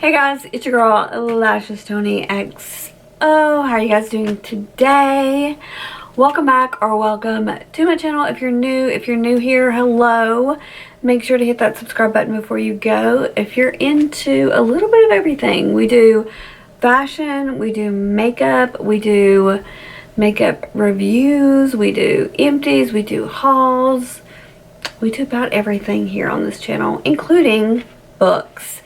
Hey guys, it's your girl Lashes Tony XO. How are you guys doing today? Welcome back or welcome to my channel. If you're new here, hello. Make sure to hit that subscribe button before you go. If you're into a little bit of everything, we do fashion, we do makeup reviews, we do empties, we do hauls. We do about everything here on this channel, including books.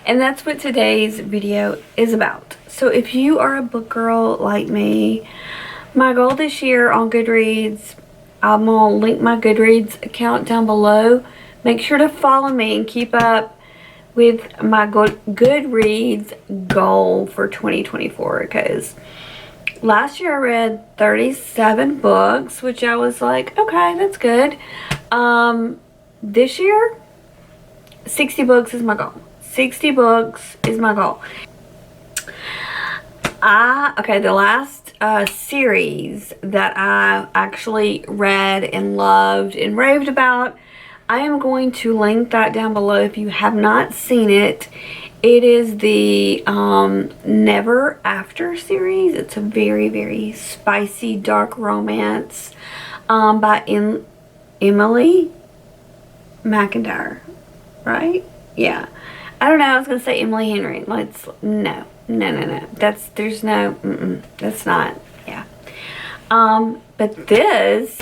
And that's what today's video is about. So if you are a book girl like me, my goal this year on Goodreads, I'm going to link my Goodreads account down below. Make sure to follow me and keep up with my Goodreads goal for 2024, because last year I read 37 books, which I was like, okay, that's good. This year, 60 books is my goal. 60 books is my goal. The last series that I actually read and loved and raved about, I am going to link that down below if you have not seen it. It is the Never After series. It's a very, very spicy, dark romance by Emily McIntyre, right? Yeah. I don't know. I was going to say Emily Henry. No. That's not, yeah. But this,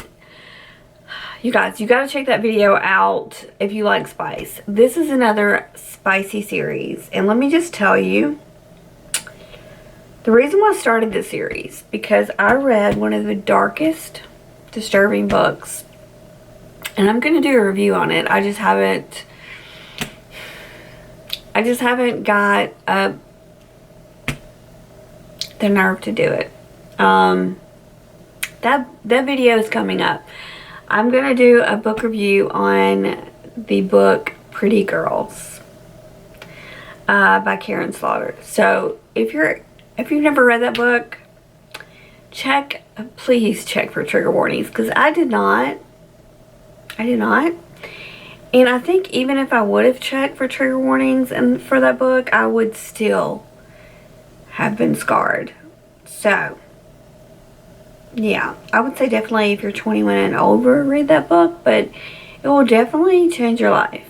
you guys, you got to check that video out if you like spice. This is another spicy series. And let me just tell you, the reason why I started this series, because I read one of the darkest, disturbing books. And I'm going to do a review on it. I just haven't got the nerve to do it. That video is coming up. I'm going to do a book review on the book Pretty Girls by Karen Slaughter. So if you've never read that book, please check for trigger warnings, because I did not. And I think even if I would have checked for trigger warnings and for that book, I would still have been scarred. So, yeah, I would say definitely if you're 21 and over, read that book, but it will definitely change your life.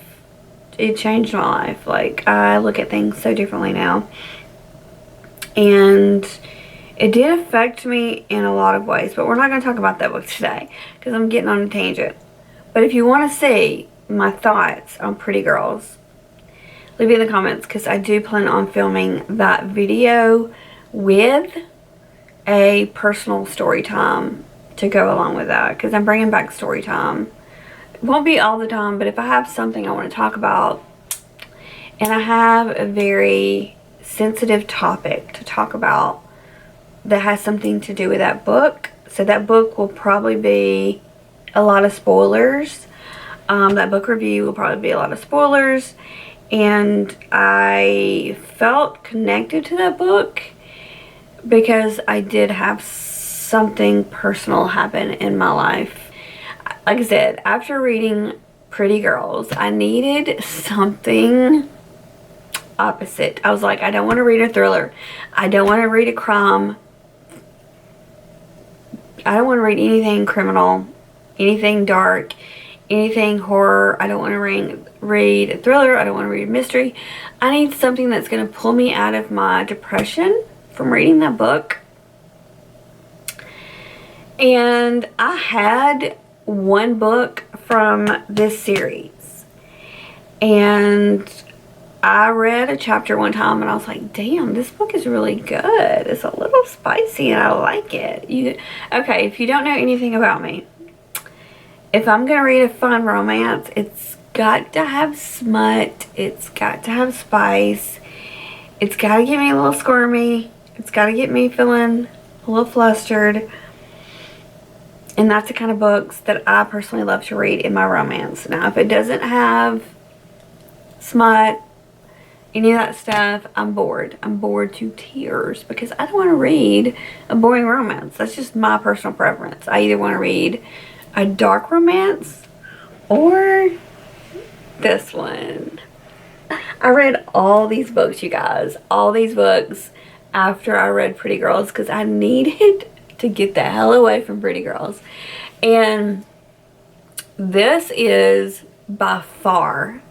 It changed my life. Like, I look at things so differently now. And it did affect me in a lot of ways, but we're not going to talk about that book today because I'm getting on a tangent. But if you want to see my thoughts on Pretty Girls, leave it in the comments, because I do plan on filming that video with a personal story time to go along with that, because I'm bringing back story time. It won't be all the time, but if I have something I want to talk about and I have a very sensitive topic to talk about that has something to do with that book, so that book will probably be a lot of spoilers. That book review will probably be a lot of spoilers, and I felt connected to that book because I did have something personal happen in my life. Like I said, after reading Pretty Girls, I needed something opposite. I was like, I don't want to read a thriller. I don't want to read a crime. I don't want to read anything criminal, anything dark, anything horror. I don't want to read a thriller. I don't want to read a mystery. I need something that's going to pull me out of my depression from reading that book. And I had one book from this series, and I read a chapter one time and I was like, damn, this book is really good. It's a little spicy and I like it. Okay, if you don't know anything about me, if I'm going to read a fun romance, it's got to have smut. It's got to have spice. It's got to get me a little squirmy. It's got to get me feeling a little flustered. And that's the kind of books that I personally love to read in my romance. Now, if it doesn't have smut, any of that stuff, I'm bored. I'm bored to tears, because I don't want to read a boring romance. That's just my personal preference. I either want to read a dark romance or this one. I read all these books, you guys. All these books after I read Pretty Girls because I needed to get the hell away from Pretty Girls. And this is by far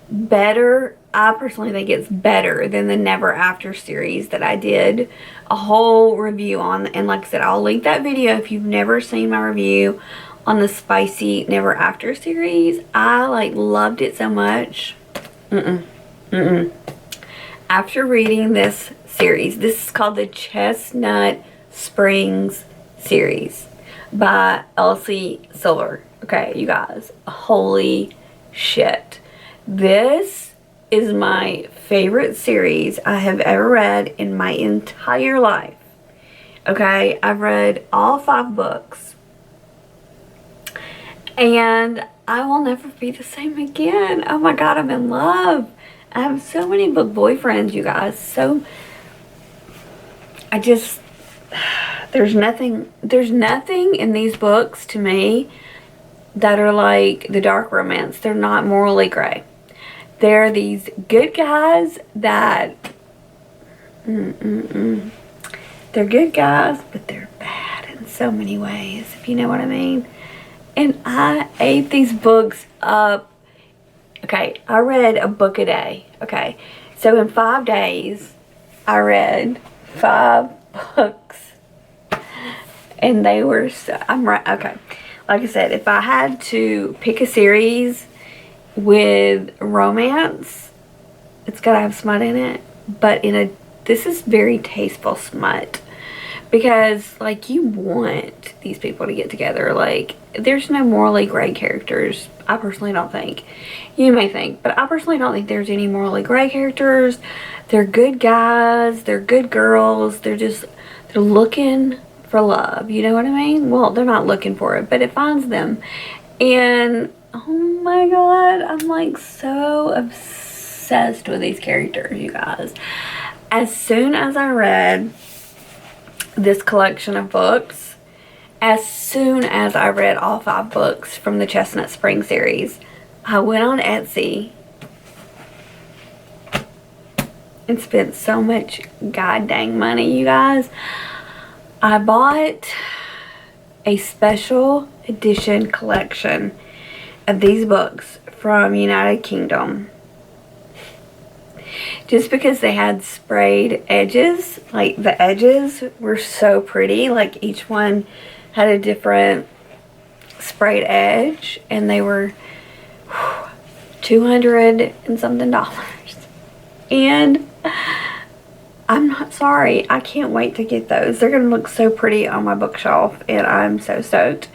better. I personally think it's better than the Never After series that I did a whole review on. And like I said, I'll link that video if you've never seen my review on the spicy Never After series. I like loved it so much. After reading this series, this is called the Chestnut Springs series by Elsie Silver. Okay, you guys, holy shit. This is my favorite series I have ever read in my entire life. Okay, I've read all 5 books. And I will never be the same again. Oh my God, I'm in love. I have so many book boyfriends, you guys. So, there's nothing in these books to me that are like the dark romance. They're not morally gray. They're these good guys that, they're good guys, but they're bad in so many ways, if you know what I mean. And I ate these books up. Okay, I read a book a day. Okay, so in 5 days, I read 5 books. And they were so, okay. Like I said, if I had to pick a series with romance, it's got to have smut in it. But this is very tasteful smut. Because, like, you want these people to get together. Like, there's no morally gray characters. I personally don't think. You may think, but I personally don't think there's any morally gray characters. They're good guys. They're good girls. They're looking for love. You know what I mean? Well, they're not looking for it, but it finds them. And, oh my God, I'm, like, so obsessed with these characters, you guys. As soon as I read this collection of books, as soon as I read all 5 books from the Chestnut Springs series, I went on Etsy and spent so much god dang money, you guys. I bought a special edition collection of these books from United Kingdom. Just because they had sprayed edges, like the edges were so pretty, like each one had a different sprayed edge, and they were $200 and something. And I'm not sorry, I can't wait to get those. They're gonna look so pretty on my bookshelf, and I'm so stoked.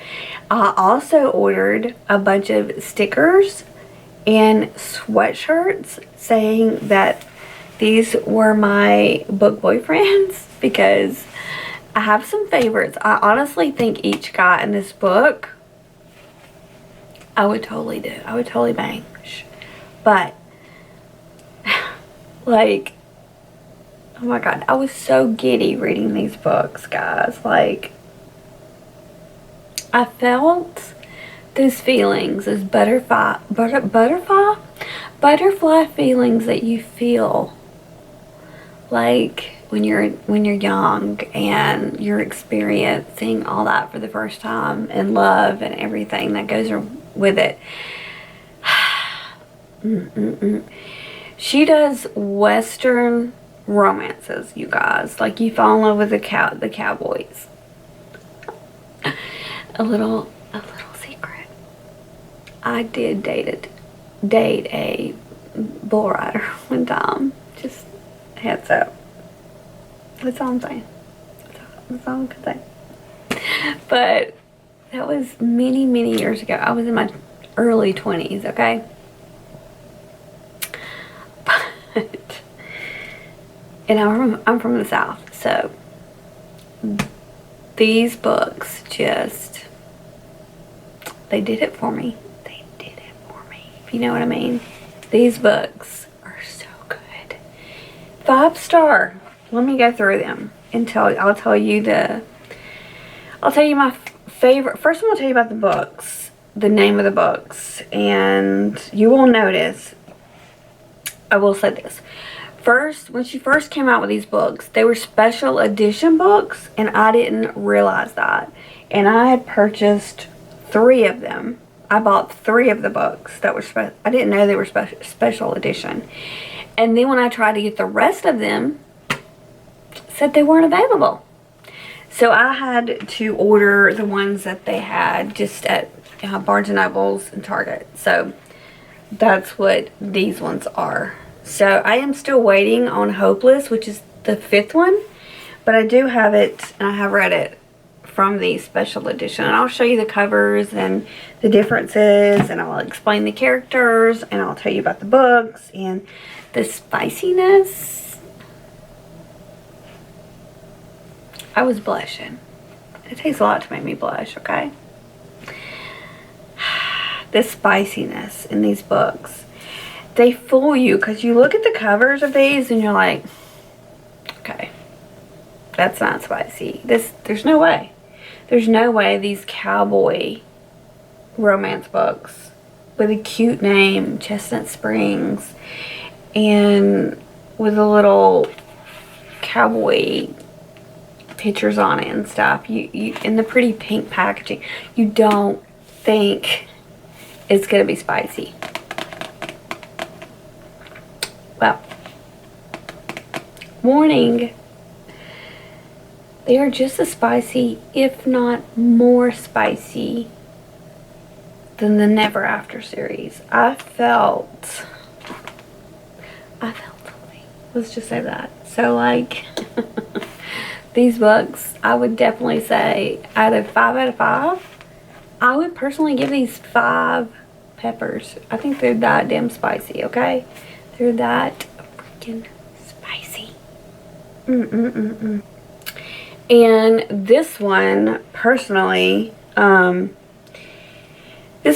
I also ordered a bunch of stickers and sweatshirts saying that these were my book boyfriends, because I have some favorites. I honestly think each guy in this book I would totally do. I would totally bang. But like, oh my God, I was so giddy reading these books, guys. Like, I felt those feelings, those butterfly feelings that you feel like when you're young and you're experiencing all that for the first time, and love and everything that goes with it. She does Western romances, you guys. Like, you fall in love with the cowboys. A little secret. I did date a bull rider one time. Just heads up. That's all I'm saying. That's all I can say. But that was many, many years ago. I was in my early 20s, okay? But, and I'm from the South, so these books just, they did it for me. They did it for me, if you know what I mean. These books are so good. 5-star. Let me go through them and I'll tell you my favorite. First, I'm going to tell you about the books, the name of the books, and you will notice I will say this. First, when she first came out with these books, they were special edition books, and I didn't realize that. And I had purchased 3 of them. I bought 3 of the books that were I didn't know they were special edition. And then when I tried to get the rest of them, it said they weren't available. So I had to order the ones that they had just at Barnes & Noble's and Target. So that's what these ones are. So I am still waiting on Hopeless, which is the 5th one. But I do have it, and I have read it from the special edition. And I'll show you the covers and the differences, and I'll explain the characters, and I'll tell you about the books and the spiciness. I was blushing. It takes a lot to make me blush, okay? The spiciness in these books. They fool you because you look at the covers of these and you're like, okay, that's not spicy. There's no way. There's no way these cowboy romance books with a cute name, Chestnut Springs, and with a little cowboy pictures on it and stuff, you in the pretty pink packaging, you don't think it's gonna be spicy. Well, warning, they are just as spicy, if not more spicy, than the Never After series. I felt something. Let's just say that. So, like, these books, I would definitely say, out of 5, I would personally give these 5 peppers. I think they're that damn spicy, okay? They're that freaking spicy. And this one, personally, this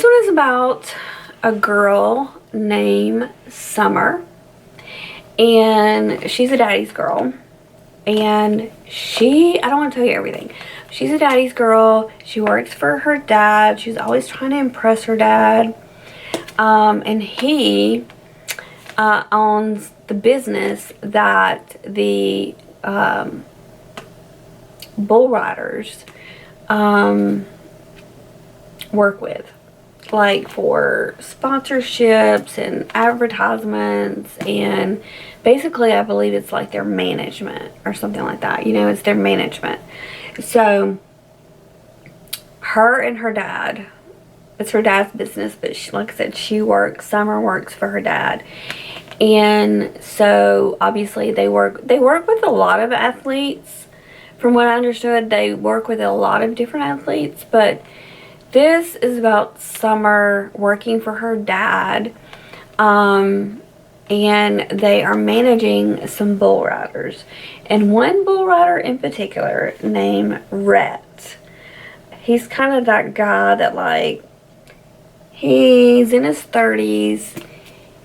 one is about a girl named Summer. And she's a daddy's girl. And I don't want to tell you everything. She's a daddy's girl. She works for her dad. She's always trying to impress her dad. And he owns the business that the bull riders work with, like for sponsorships and advertisements, and basically I believe it's like their management or something like that. You know, it's their management. So her and her dad, it's her dad's business, but she, like I said, Summer works for her dad. And so obviously they work with a lot of athletes. From what I understood, they work with a lot of different athletes, but this is about Summer working for her dad. And they are managing some bull riders. And one bull rider in particular named Rhett. He's kind of that guy that, like, he's in his 30s.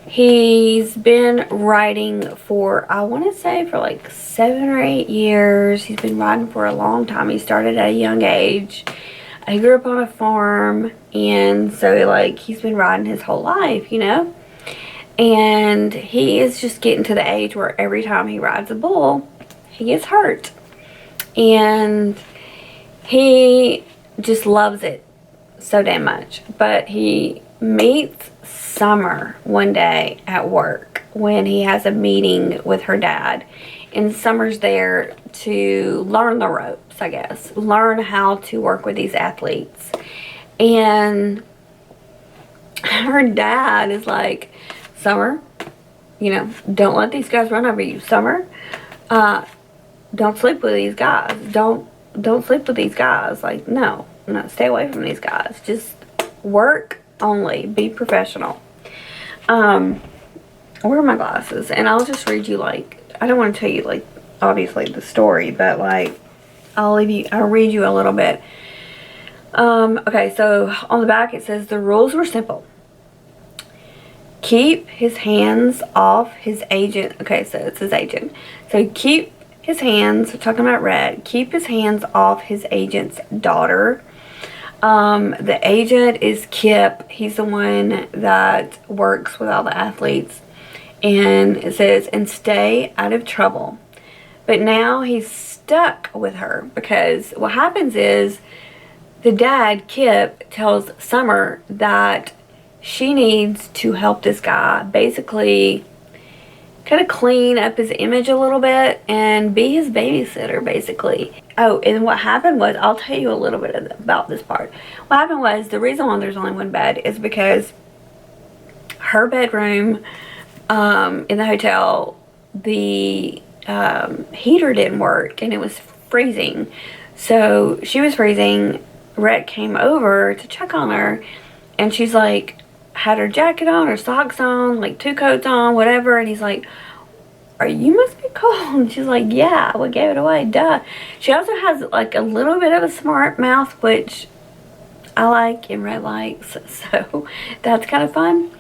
He's been riding for, I want to say, for like 7 or 8 years. He's been riding for a long time. He started at a young age. He grew up on a farm, and so, like, he's been riding his whole life, you know? And he is just getting to the age where every time he rides a bull, he gets hurt. And he just loves it so damn much. But he meets Summer one day at work when he has a meeting with her dad. And Summer's there to learn the ropes, I guess. Learn how to work with these athletes. And her dad is like, Summer, you know, don't let these guys run over you. Summer, don't sleep with these guys. Don't sleep with these guys. Like, no, stay away from these guys. Just work only. Be professional. Where are my glasses? And I'll just read you, like, I don't want to tell you, like, obviously the story, but, like, I'll read you a little bit. Okay, so on the back it says the rules were simple. Keep his hands off his agent. Okay, so it's his agent. So keep his hands, we're talking about Red, keep his hands off his agent's daughter. The agent is Kip. He's the one that works with all the athletes. And it says, and stay out of trouble. But now he's stuck with her because what happens is the dad, Kip, tells Summer that she needs to help this guy basically kind of clean up his image a little bit and be his babysitter, basically. Oh, and what happened was, I'll tell you a little bit about this part. What happened was, the reason why there's only one bed is because her bedroom in the hotel, the heater didn't work and it was freezing. So she was freezing. Rhett came over to check on her, and she's like, had her jacket on, her socks on, like 2 coats on, whatever, and he's like, you must be cold. And she's like, yeah, we gave it away, duh. She also has like a little bit of a smart mouth, which I like and Rhett likes, so that's kind of fun.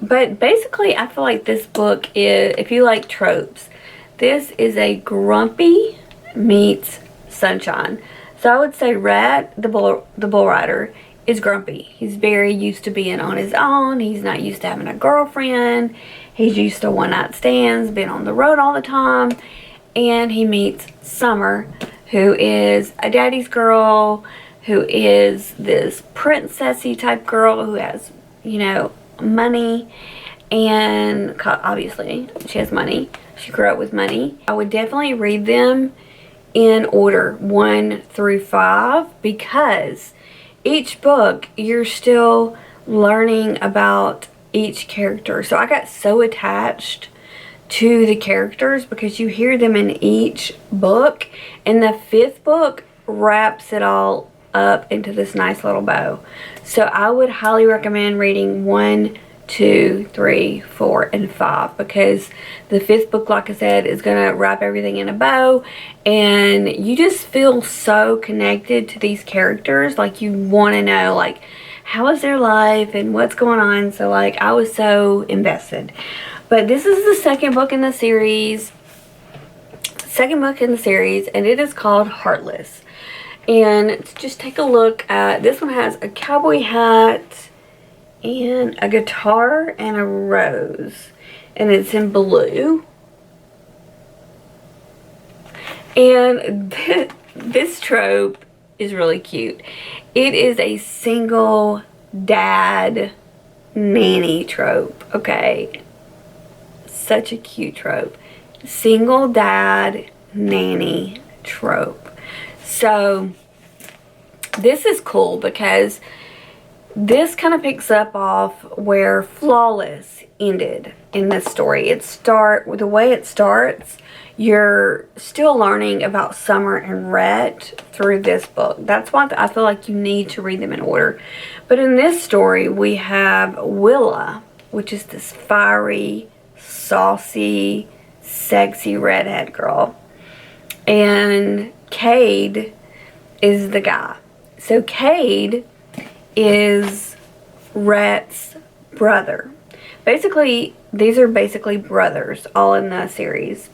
But basically, I feel like this book is, if you like tropes, this is a Grumpy meets Sunshine. So I would say Rhett, the bull rider, is grumpy. He's very used to being on his own. He's not used to having a girlfriend. He's used to one-night stands, been on the road all the time. And he meets Summer, who is a daddy's girl, who is this princessy type girl who has, you know, money. And obviously, she has money. She grew up with money. I would definitely read them in order 1 through 5 because each book you're still learning about each character. So I got so attached to the characters because you hear them in each book, and the 5th book wraps it all up into this nice little bow. So I would highly recommend reading 1, 2, 3, 4, and 5 because the 5th book, like I said, is going to wrap everything in a bow, and you just feel so connected to these characters. Like, you want to know, like, how is their life and what's going on. So, like, I was so invested. But this is the second book in the series. And it is called Heartless. And just take a look at, this one has a cowboy hat and a guitar and a rose, and it's in blue. And this trope is really cute. It is a single dad nanny trope, okay? Such a cute trope. Single dad nanny trope. So this is cool because this kind of picks up off where Flawless ended in this story. The way it starts, you're still learning about Summer and Rhett through this book. That's why I feel like you need to read them in order. But in this story, we have Willa, which is this fiery, saucy, sexy redhead girl. And Cade is the guy. So Cade is Rhett's brother. Basically, these are basically brothers all in the series.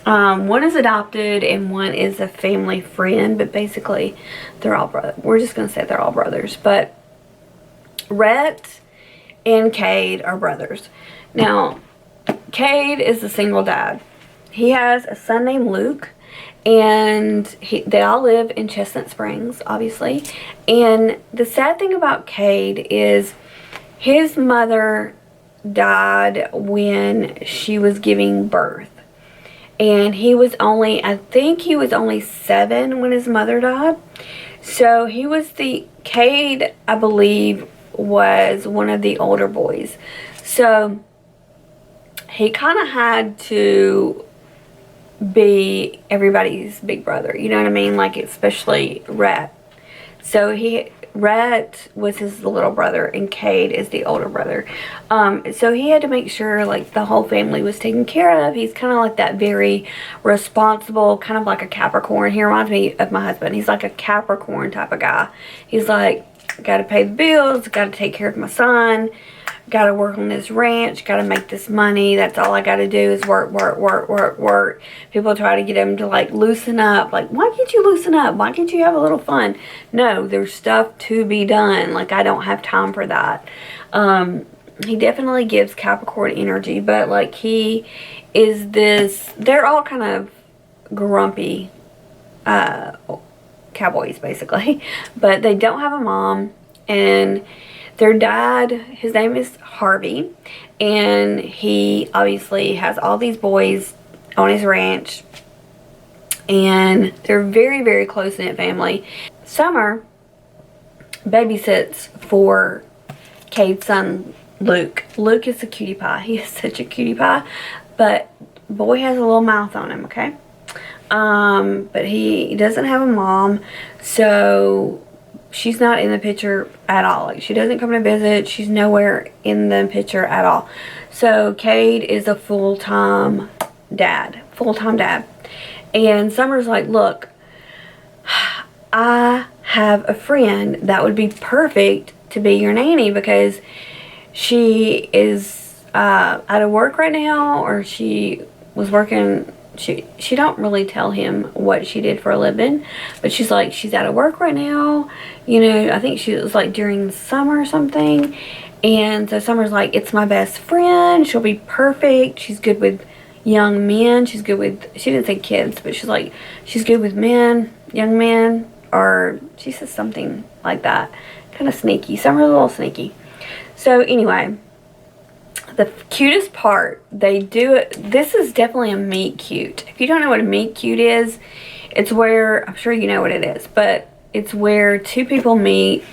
One is adopted and one is a family friend, but basically they're all brothers. We're just going to say they're all brothers. But Rhett and Cade are brothers. Now, Cade is a single dad. He has a son named Luke. And they all live in Chestnut Springs, obviously. And the sad thing about Cade is his mother died when she was giving birth. And he was only, I think he was only 7 when his mother died. So he was Cade, I believe, was one of the older boys. So he kind of had to be everybody's big brother, you know what I mean? Like, especially Rhett. So Rhett was his little brother and Cade is the older brother. So he had to make sure like the whole family was taken care of. He's kind of like that very responsible, kind of like a Capricorn. He reminds me of my husband. He's like a Capricorn type of guy. He's like, got to pay the bills, got to take care of my son, got to work on this ranch, got to make this money. That's all I got to do is work, work, work, work, work. People try to get him to like loosen up. Like, why can't you loosen up? Why can't you have a little fun? No, there's stuff to be done. Like, I don't have time for that. He definitely gives Capricorn energy, but like he is this, they're all kind of grumpy cowboys basically, but they don't have a mom, and their dad, his name is Harvey, and he obviously has all these boys on his ranch, and they're very, very close-knit family. Summer babysits for Cade's son Luke. Luke is a cutie pie. He is such a cutie pie, but boy has a little mouth on him, okay? But he doesn't have a mom, so she's not in the picture at all. Like, she doesn't come to visit. She's nowhere in the picture at all. So Cade is a full-time dad. Full-time dad. And Summer's like, look, I have a friend that would be perfect to be your nanny, because she is out of work right now, or she was working. She don't really tell him what she did for a living, but she's like, she's out of work right now. You know, I think she was like during the summer or something. And so Summer's like, it's my best friend. She'll be perfect. She's good with young men. She's good with, she didn't say kids, but she's like, she's good with men, young men, or she says something like that. Kind of sneaky. Summer's a little sneaky. So anyway, the cutest part, they do it, this is definitely a meet cute. If you don't know what a meet cute is, it's where, I'm sure you know what it is, but it's where two people meet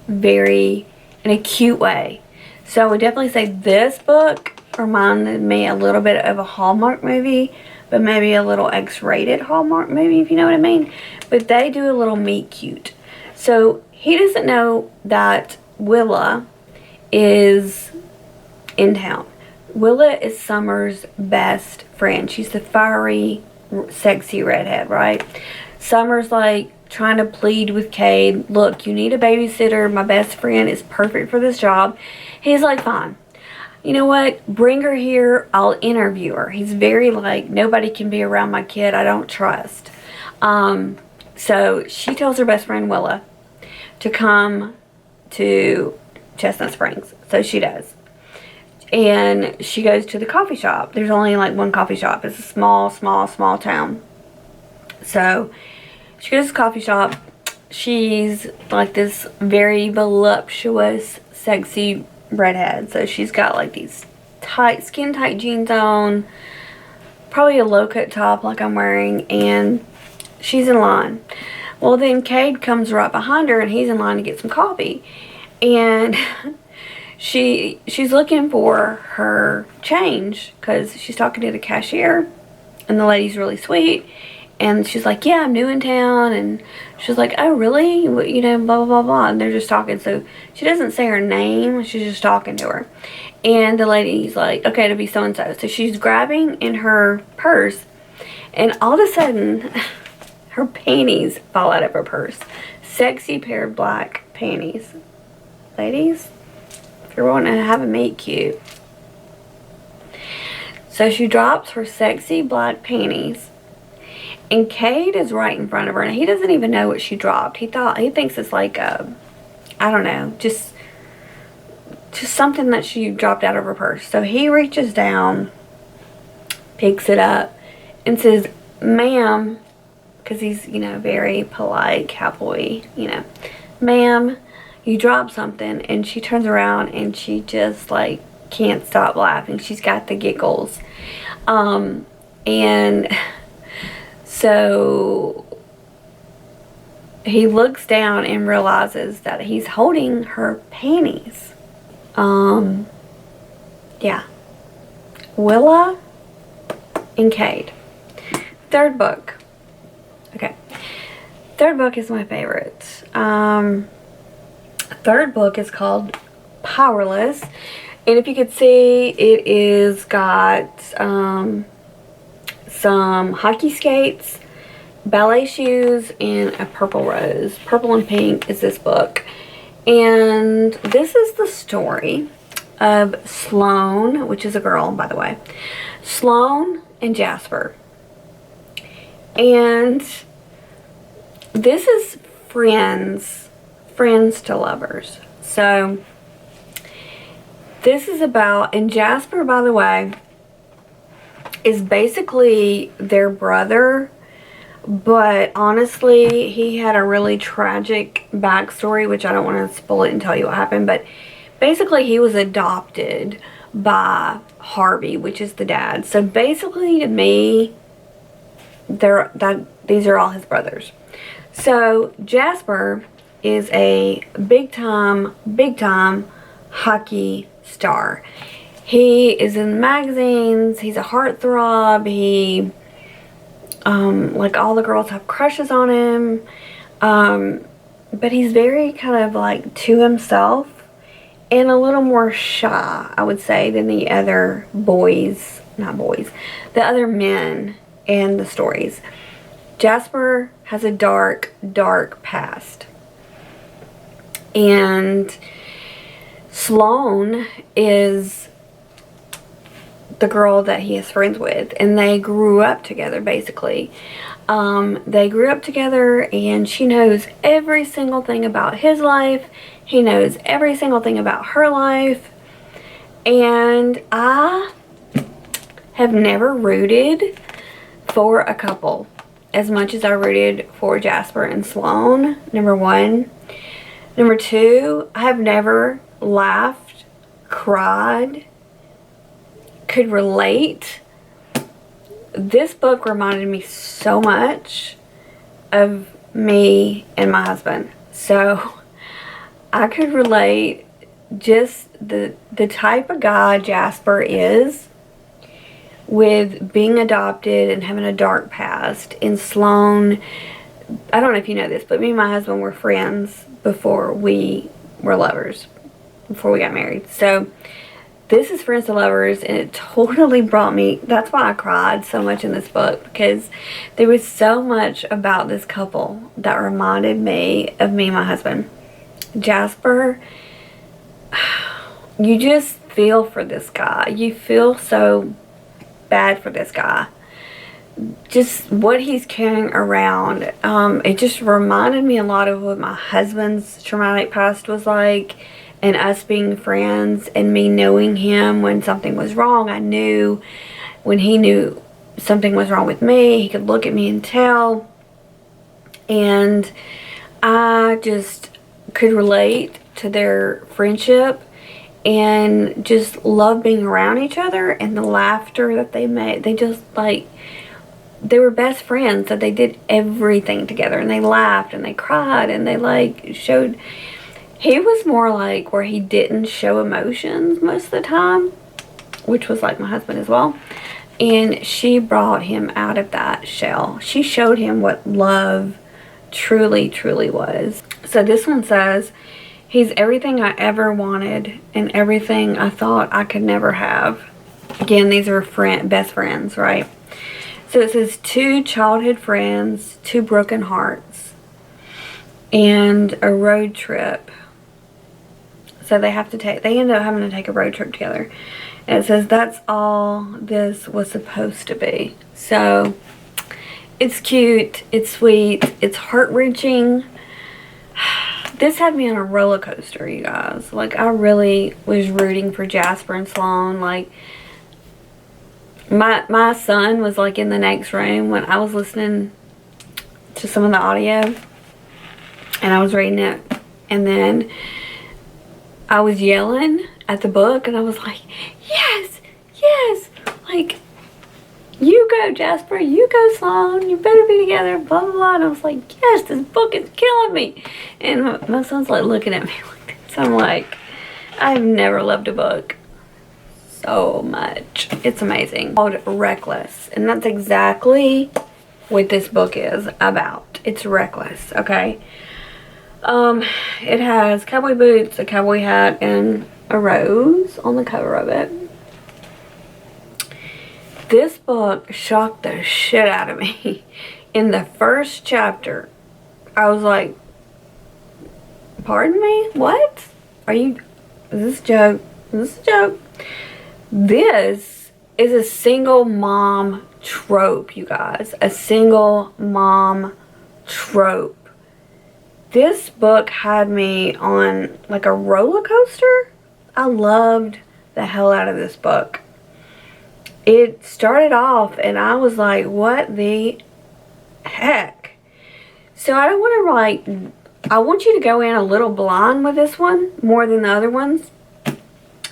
very, in a cute way. So I would definitely say this book reminded me a little bit of a Hallmark movie, but maybe a little X-rated Hallmark movie, if you know what I mean. But they do a little meet cute. So he doesn't know that Willa is in town. Willa is Summer's best friend. She's the fiery, sexy redhead, right? Summer's like trying to plead with Cade, look, you need a babysitter. My best friend is perfect for this job. He's like, fine. You know what? Bring her here. I'll interview her. He's very like, nobody can be around my kid I don't trust. So she tells her best friend Willa to come to Chestnut Springs. So she does. And she goes to the coffee shop. There's only like one coffee shop. It's a small town. So she goes to the coffee shop. She's like this very voluptuous, sexy redhead. So she's got like these tight, skin tight jeans on. Probably a low cut top like I'm wearing. And she's in line. Well, then Cade comes right behind her, and he's in line to get some coffee. And she's looking for her change, because she's talking to the cashier, and the lady's really sweet. And she's like, yeah, I'm new in town. And she's like, oh, really? You know, blah, blah, blah, blah. And they're just talking. So she doesn't say her name. She's just talking to her. And the lady's like, okay, it'll be so-and-so. So she's grabbing in her purse. And all of a sudden, her panties fall out of her purse. Sexy pair of black panties. Ladies, if you're wanting to have a meet cute. So she drops her sexy black panties. And Cade is right in front of her, and he doesn't even know what she dropped. He thinks it's like I don't know, just something that she dropped out of her purse. So he reaches down, picks it up, and says, ma'am, because he's, you know, very polite cowboy, you know, ma'am, you dropped something. And she turns around and she just like can't stop laughing. She's got the giggles. And so he looks down and realizes that he's holding her panties. Yeah. Willa and Cade. Third book. Okay. Third book is my favorite. Third book is called Powerless. And if you could see, it is got some hockey skates, ballet shoes, and a purple rose. Purple and pink is this book. And this is the story of Sloane, which is a girl, by the way. Sloane and Jasper. And this is friends to lovers. So This is about, and Jasper, by the way, is basically their brother, but honestly, he had a really tragic backstory, which I don't want to spoil it and tell you what happened, but basically he was adopted by Harvey, which is the dad. So basically, to me, these are all his brothers. So Jasper is a big time hockey star. He is in magazines. He's a heartthrob. He, like, all the girls have crushes on him. But he's very kind of like to himself and a little more shy, I would say, than the other boys, not boys, the other men in the stories. Jasper has a dark, dark past. And Sloane is the girl that he is friends with, and they grew up together, basically. They grew up together, and she knows every single thing about his life. He knows every single thing about her life. And I have never rooted for a couple as much as I rooted for Jasper and Sloane, number one. Number two, I have never laughed, cried, could relate. This book reminded me so much of me and my husband. So I could relate. Just the type of guy Jasper is, with being adopted and having a dark past. And Sloane, I don't know if you know this, but me and my husband were friends before we were lovers, before we got married. So this is Friends to Lovers, and it totally brought me, that's why I cried so much in this book, because there was so much about this couple that reminded me of me and my husband. Jasper, you just feel for this guy. You feel so bad for this guy. Just what he's carrying around. It just reminded me a lot of what my husband's traumatic past was like, and us being friends, and me knowing him when something was wrong. I knew when he knew something was wrong with me. He could look at me and tell. And I just could relate to their friendship and just love being around each other, and the laughter that they made. They just, like, they were best friends, so they did everything together, and they laughed and they cried and they, like, showed. He was more like where he didn't show emotions most of the time, which was like my husband as well. And she brought him out of that shell. She showed him what love truly, truly was. So this one says, he's everything I ever wanted and everything I thought I could never have. Again, these are best friends, right? So it says, two childhood friends, two broken hearts, and a road trip. So they end up having to take a road trip together. And it says that's all this was supposed to be. So it's cute, it's sweet, it's heart-wrenching. This had me on a roller coaster, you guys. Like, I really was rooting for Jasper and Sloane. Like, my son was like in the next room when I was listening to some of the audio, and I was reading it, and then I was yelling at the book, and I was like, yes, yes, like, you go, Jasper, you go, Sloane, you better be together, blah, blah, blah. And I was like, yes, this book is killing me. And my son's like looking at me like this. I'm like, I've never loved a book so much. It's amazing. It's called Reckless, and that's exactly what this book is about. It's reckless, okay? It has cowboy boots, a cowboy hat, and a rose on the cover of it. This book shocked the shit out of me. In the first chapter, I was like, pardon me? What? Is this a joke? Is this a joke? This is a single mom trope, you guys. A single mom trope. This book had me on like a roller coaster. I loved the hell out of this book. It started off and I was like, what the heck? So I don't want to I want you to go in a little blind with this one more than the other ones.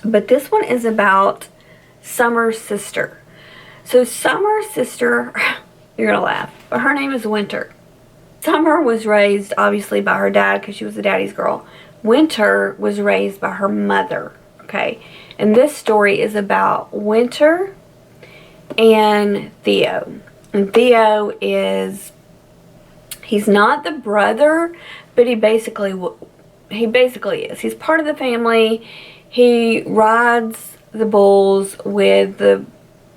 But this one is about Summer's sister. So Summer's sister, you're going to laugh, but her name is Winter. Summer was raised obviously by her dad because she was a daddy's girl. Winter was raised by her mother, okay? And this story is about Winter and Theo. And Theo is, he's not the brother, but he basically is. He's part of the family. He rides the bulls with the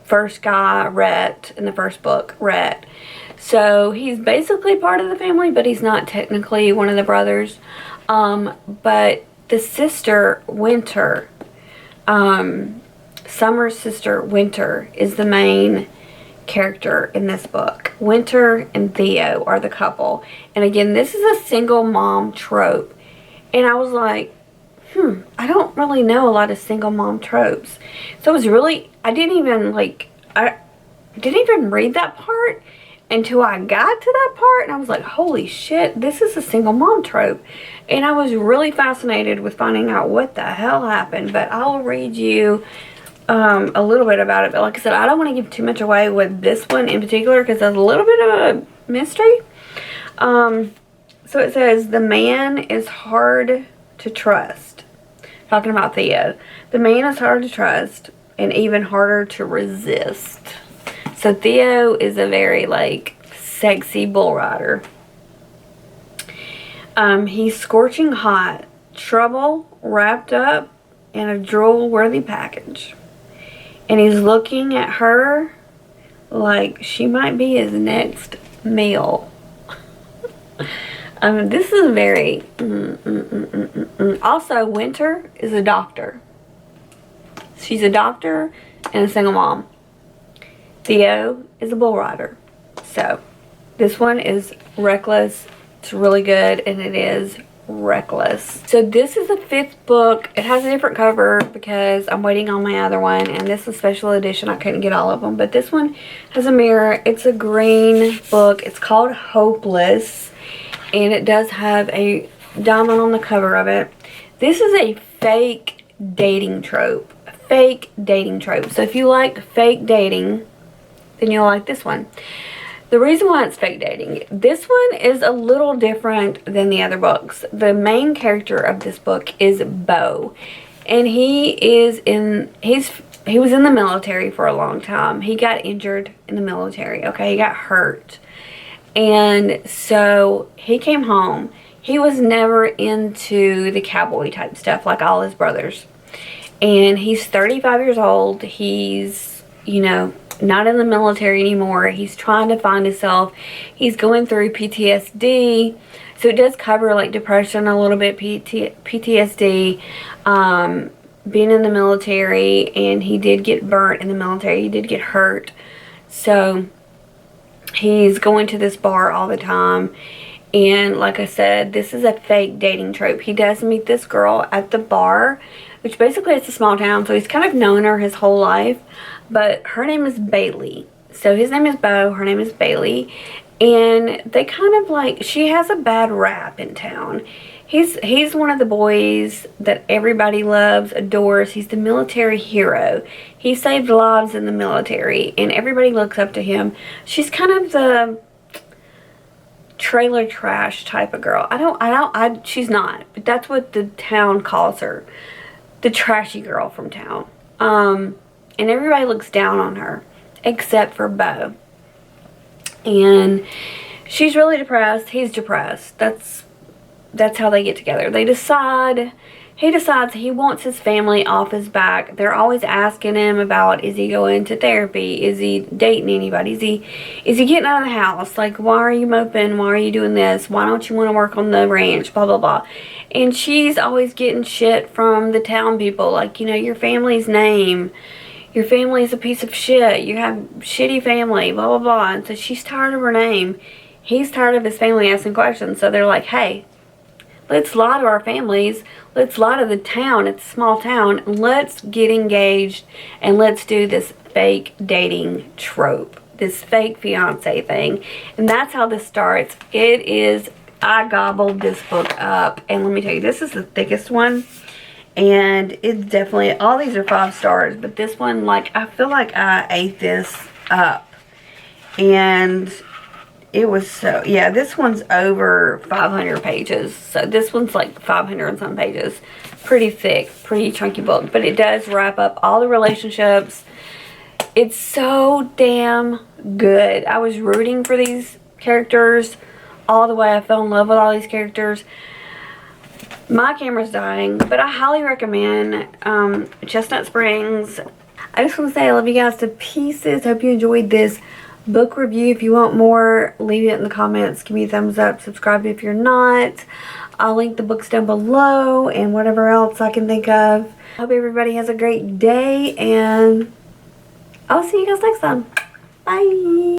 first guy, Rhett, in the first book, Rhett. So he's basically part of the family, but he's not technically one of the brothers. But the sister, Winter, Summer's sister, Winter, is the main character in this book. Winter and Theo are the couple. And again, this is a single mom trope. And I was like, I don't really know a lot of single mom tropes. So it was really, I didn't even read that part until I got to that part. And I was like, holy shit, this is a single mom trope. And I was really fascinated with finding out what the hell happened. But I'll read you a little bit about it. But like I said, I don't want to give too much away with this one in particular because there's a little bit of a mystery. So it says, the man is hard to trust. Talking about Theo. The man is hard to trust and even harder to resist. So Theo is a very, like, sexy bull rider. He's scorching hot. Trouble wrapped up in a drool-worthy package. And he's looking at her like she might be his next meal. This is very... Also, Winter is a doctor. She's a doctor and a single mom. Theo is a bull rider. So, this one is Reckless. It's really good, and it is Reckless. So, this is the 5th book. It has a different cover because I'm waiting on my other one, and this is a special edition. I couldn't get all of them, but this one has a mirror. It's a green book. It's called Hopeless, and it does have a diamond on the cover of it. This is a fake dating trope. Fake dating trope. So, if you like fake dating, then you'll like this one. The reason why it's fake dating, this one is a little different than the other books. The main character of this book is Beau. And he was in the military for a long time. He got injured in the military, okay? He got hurt. And so he came home. He was never into the cowboy type stuff like all his brothers. And he's 35 years old. He's, not in the military anymore. He's trying to find himself. He's going through PTSD. So it does cover like depression a little bit, PTSD, being in the military, and he did get burnt in the military. He did get hurt. So he's going to this bar all the time. And like I said, this is a fake dating trope. He does meet this girl at the bar, which basically it's a small town, so he's kind of known her his whole life. But her name is Bailey. So his name is Beau, her name is Bailey. And they kind of like, she has a bad rap in town. He's one of the boys that everybody loves, adores. He's the military hero. He saved lives in the military, and everybody looks up to him. She's kind of the trailer trash type of girl. She's not, but that's what the town calls her. The trashy girl from town. And everybody looks down on her, except for Beau. And she's really depressed. He's depressed. That's how they get together. He decides he wants his family off his back. They're always asking him about, is he going to therapy? Is he dating anybody? Is he getting out of the house? Like, why are you moping? Why are you doing this? Why don't you want to work on the ranch? Blah, blah, blah. And she's always getting shit from the town people. Like, your family's name. Your family's a piece of shit. You have shitty family. Blah, blah, blah. And so she's tired of her name. He's tired of his family asking questions. So they're like, hey, Let's lie to our families. Let's lie to the town. It's a small town. Let's get engaged and let's do this fake dating trope. This fake fiance thing. And that's how this starts. I gobbled this book up. And let me tell you, this is the thickest one. And it's definitely, all these are 5 stars. But this one, like, I feel like I ate this up. And it was so, yeah, this one's over 500 pages. So this one's like 500 and some pages. Pretty thick, pretty chunky book. But it does wrap up all the relationships. It's so damn good. I was rooting for these characters all the way. I fell in love with all these characters. My camera's dying, but I highly recommend Chestnut Springs. I just want to say I love you guys to pieces. Hope you enjoyed this book review. If you want more, leave it in the comments. Give me a thumbs up. Subscribe if you're not. I'll link the books down below and whatever else I can think of. Hope everybody has a great day, and I'll see you guys next time. Bye.